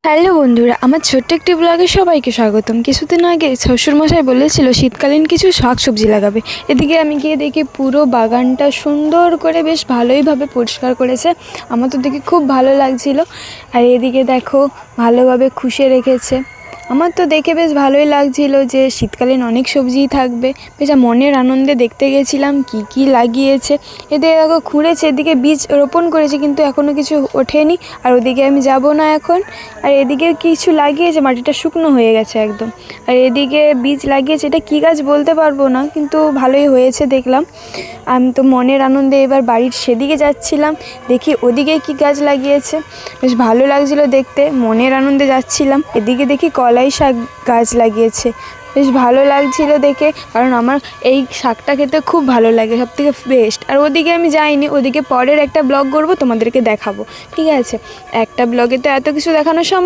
Hello বন্ধুরা, আমার ছোট্ট একটি ব্লগে সবাইকে স্বাগতম। কিছুদিন আগে শ্বশুরমশাই বলেছিল শীতকালীন কিছু শাকসবজি লাগাবে। এদিকে আমি গিয়ে দেখি পুরো বাগানটা সুন্দর করে বেশ ভালোইভাবে পরিষ্কার করেছে। আমার তো দেখে খুব ভালো লাগছিল। আর এদিকে দেখো ভালোভাবে খুশে রেখেছে। আমার তো দেখে বেশ ভালোই লাগছিল যে শীতকালীন অনেক সবজিই থাকবে। বেশ মনের আনন্দে দেখতে গেছিলাম কি কি লাগিয়েছে। এদিকে দেখো খুঁড়েছে, এদিকে বীজ রোপণ করেছে কিন্তু এখনও কিছু ওঠেনি। আর ওদিকে আমি যাব না এখন। আর এদিকে কিছু লাগিয়েছে, মাটিটা শুকনো হয়ে গেছে একদম। আর এদিকে বীজ লাগিয়েছে, এটা কী গাছ বলতে পারবো না, কিন্তু ভালোই হয়েছে দেখলাম। আমি তো মনের আনন্দে এবার বাড়ির সেদিকে যাচ্ছিলাম, দেখি ওদিকে কি গাছ লাগিয়েছে। বেশ ভালো লাগছিল দেখতে, মনের আনন্দে যাচ্ছিলাম। এদিকে দেখি কলাই শাক গাছ লাগিয়েছে, বেশ ভালো লাগছিল দেখে, কারণ আমার এই শাকটা খেতে খুব ভালো লাগে, সবথেকে বেস্ট। আর ওদিকে আমি যাইনি, ওদিকে পরের একটা ব্লগ করব, তোমাদেরকে দেখাবো, ঠিক আছে? একটা ব্লগে তো এত কিছু দেখানো সম্ভব